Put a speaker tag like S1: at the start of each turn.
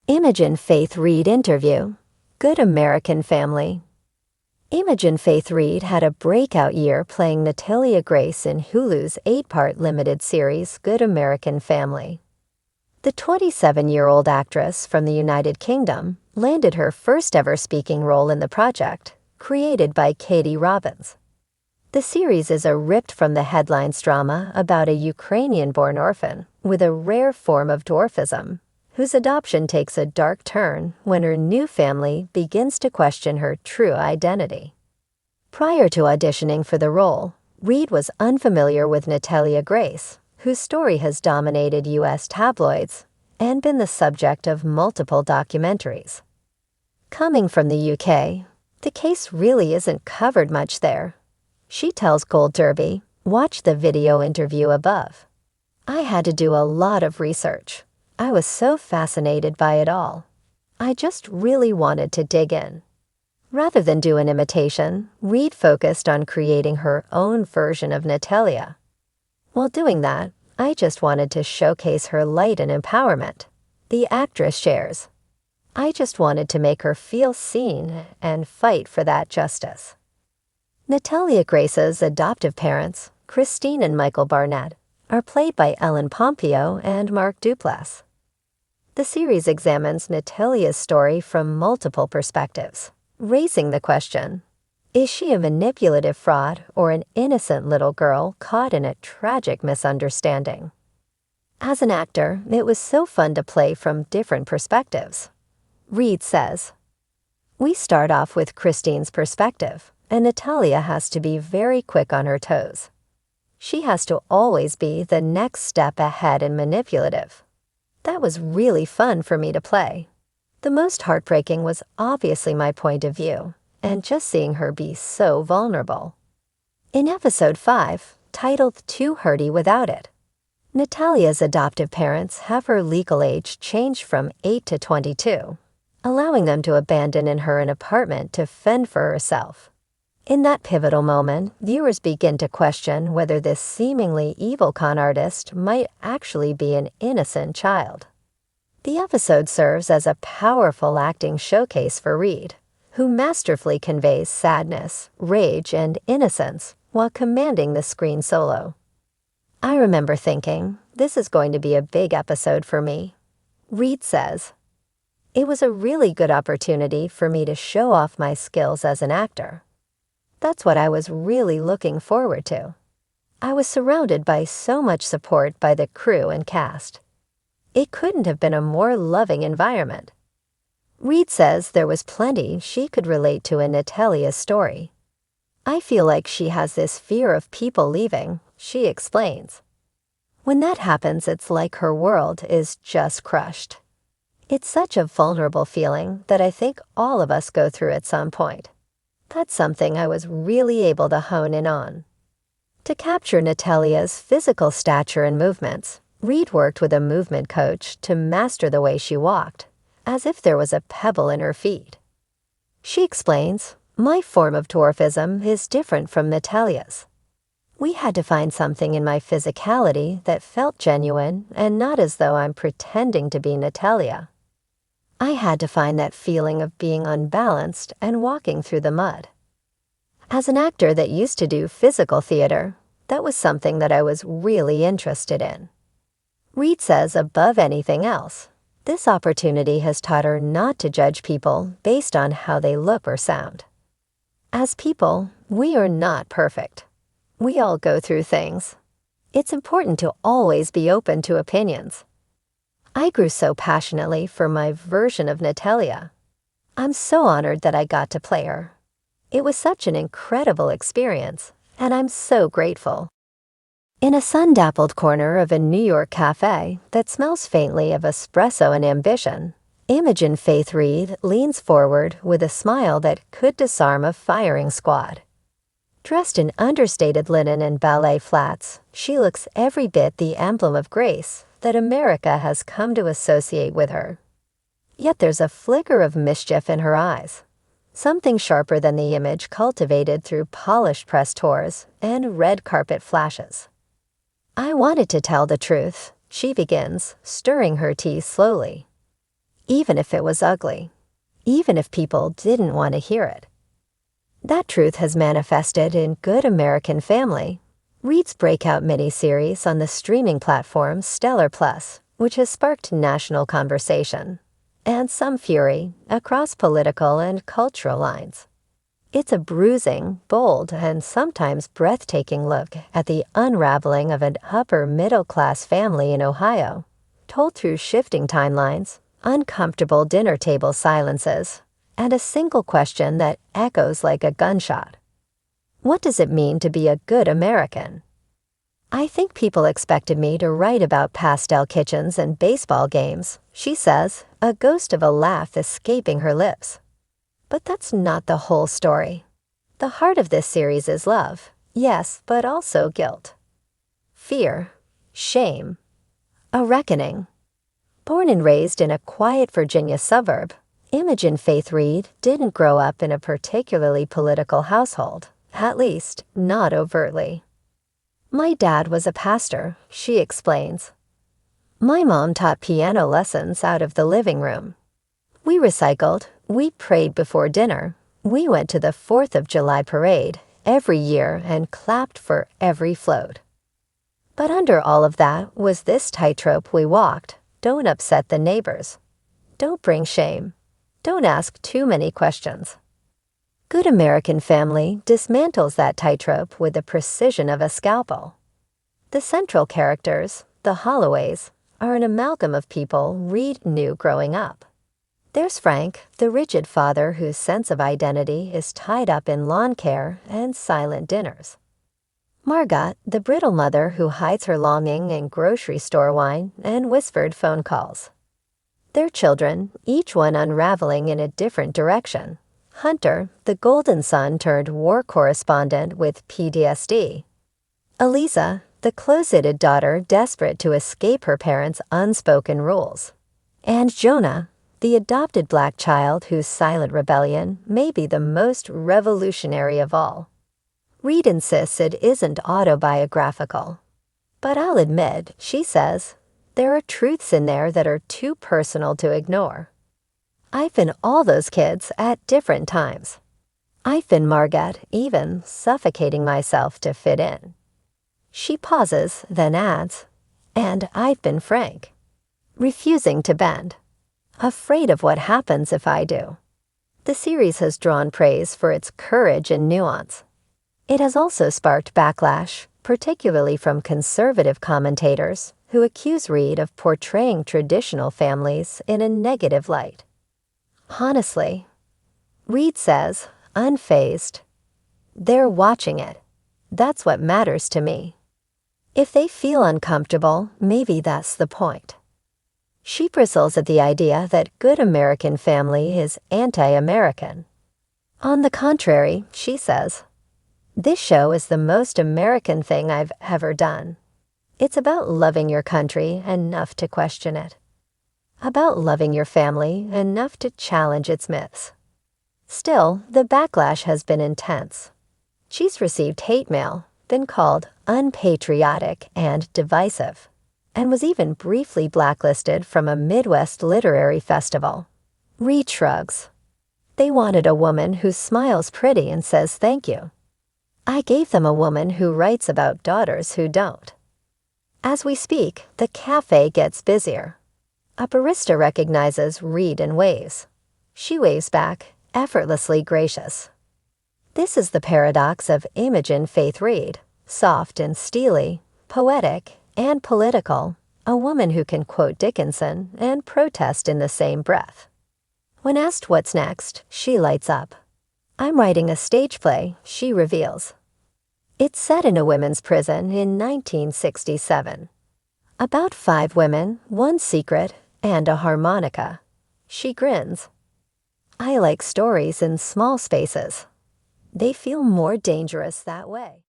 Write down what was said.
S1: Imogen Faith Reid interview. Good American Family. Imogen Faith Reid had a breakout year playing Natalia Grace in Hulu's 8-part limited series Good American Family. The 27-year-old actress from the United Kingdom landed her first-ever speaking role in the project, created by Katie Robbins. The series is a ripped-from-the-headlines drama about a Ukrainian-born orphan with a rare form of dwarfism, whose adoption takes a dark turn when her new family begins to question her true identity. Prior to auditioning for the role, Reid was unfamiliar with Natalia Grace, whose story has dominated U.S. tabloids and been the subject of multiple documentaries. Coming from the UK, the case really isn't covered much there. She tells Gold Derby, "Watch the video interview above. I had to do a lot of research. I was so fascinated by it all. I just really wanted to dig in." Rather than do an imitation, Reid focused on creating her own version of Natalia. While doing that, I just wanted to showcase her light and empowerment, the actress shares. I just wanted to make her feel seen and fight for that justice. Natalia Grace's adoptive parents, Christine and Michael Barnett, are played by Ellen Pompeo and Mark Duplass. The series examines Natalia's story from multiple perspectives, raising the question, is she a manipulative fraud or an innocent little girl caught in a tragic misunderstanding? As an actor, it was so fun to play from different perspectives. Reid says, "We start off with Christine's perspective, and Natalia has to be very quick on her toes. She has to always be the next step ahead and manipulative. That was really fun for me to play. The most heartbreaking was obviously my point of view, and just seeing her be so vulnerable." In episode 5, titled Too Hurty Without It, Natalia's adoptive parents have her legal age changed from 8 to 22, allowing them to abandon her an apartment to fend for herself. In that pivotal moment, viewers begin to question whether this seemingly evil con artist might actually be an innocent child. The episode serves as a powerful acting showcase for Reid, who masterfully conveys sadness, rage, and innocence while commanding the screen solo. "I remember thinking, this is going to be a big episode for me," Reid says. "It was a really good opportunity for me to show off my skills as an actor. That's what I was really looking forward to. I was surrounded by so much support by the crew and cast. It couldn't have been a more loving environment." Reid says there was plenty she could relate to in Natalia's story. "I feel like she has this fear of people leaving," she explains. "When that happens, it's like her world is just crushed. It's such a vulnerable feeling that I think all of us go through at some point. That's something I was really able to hone in on." To capture Natalia's physical stature and movements, Reid worked with a movement coach to master the way she walked, as if there was a pebble in her feet. She explains, "My form of dwarfism is different from Natalia's. We had to find something in my physicality that felt genuine and not as though I'm pretending to be Natalia. I had to find that feeling of being unbalanced and walking through the mud." As an actor that used to do physical theater, that was something that I was really interested in. Reid says above anything else, this opportunity has taught her not to judge people based on how they look or sound. As people, we are not perfect. We all go through things. It's important to always be open to opinions. I grew so passionately for my version of Natalia. I'm so honored that I got to play her. It was such an incredible experience, and I'm so grateful. In a sun-dappled corner of a New York cafe that smells faintly of espresso and ambition, Imogen Faith Reid leans forward with a smile that could disarm a firing squad. Dressed in understated linen and ballet flats, she looks every bit the emblem of grace that America has come to associate with her. Yet there's a flicker of mischief in her eyes, something sharper than the image cultivated through polished press tours and red carpet flashes. "I wanted to tell the truth," she begins, stirring her tea slowly. even if it was ugly, even if people didn't want to hear it. That truth has manifested in Good American Family, Reid's breakout miniseries on the streaming platform Stellar Plus, which has sparked national conversation and some fury across political and cultural lines. It's a bruising, bold, and sometimes breathtaking look at the unraveling of an upper-middle-class family in Ohio, told through shifting timelines, uncomfortable dinner table silences, and a single question that echoes like a gunshot. What does it mean to be a good American? I think people expected me to write about pastel kitchens and baseball games, she says, a ghost of a laugh escaping her lips. But that's not the whole story. The heart of this series is love, yes, but also guilt. Fear, shame, a reckoning. Born and raised in a quiet Virginia suburb, Imogen Faith Reid didn't grow up in a particularly political household, at least not overtly. My dad was a pastor, she explains. My mom taught piano lessons out of the living room. We recycled, we prayed before dinner, we went to the 4th of July parade every year and clapped for every float. But under all of that was this tightrope we walked: don't upset the neighbors. Don't bring shame. Don't ask too many questions. Good American Family dismantles that tightrope with the precision of a scalpel. The central characters, the Holloways, are an amalgam of people Reid knew growing up. There's Frank, the rigid father whose sense of identity is tied up in lawn care and silent dinners. Margot, the brittle mother who hides her longing in grocery store wine and whispered phone calls. Their children, each one unraveling in a different direction. Hunter, the golden son turned war correspondent with PTSD. Eliza, the closeted daughter desperate to escape her parents' unspoken rules. And Jonah, the adopted black child whose silent rebellion may be the most revolutionary of all. Reid insists it isn't autobiographical. But I'll admit, she says, there are truths in there that are too personal to ignore. I've been all those kids at different times. I've been Margot, even suffocating myself to fit in. She pauses, then adds, and I've been Frank, refusing to bend, afraid of what happens if I do. The series has drawn praise for its courage and nuance. It has also sparked backlash, particularly from conservative commentators who accuse Reid of portraying traditional families in a negative light. Honestly, Reid says, unfazed, they're watching it. That's what matters to me. If they feel uncomfortable, maybe that's the point. She bristles at the idea that Good American Family is anti-American. On the contrary, she says, this show is the most American thing I've ever done. It's about loving your country enough to question it. About loving your family enough to challenge its myths. Still, the backlash has been intense. She's received hate mail, been called unpatriotic and divisive, and was even briefly blacklisted from a Midwest literary festival. Reid shrugs. They wanted a woman who smiles pretty and says thank you. I gave them a woman who writes about daughters who don't. As we speak, the cafe gets busier. A barista recognizes Reid and waves. She waves back, effortlessly gracious. This is the paradox of Imogen Faith Reid, soft and steely, poetic and political, a woman who can quote Dickinson and protest in the same breath. When asked what's next, she lights up. I'm writing a stage play, she reveals. It's set in a women's prison in 1967. About 5 women, 1 secret, and a harmonica. She grins. I like stories in small spaces. They feel more dangerous that way.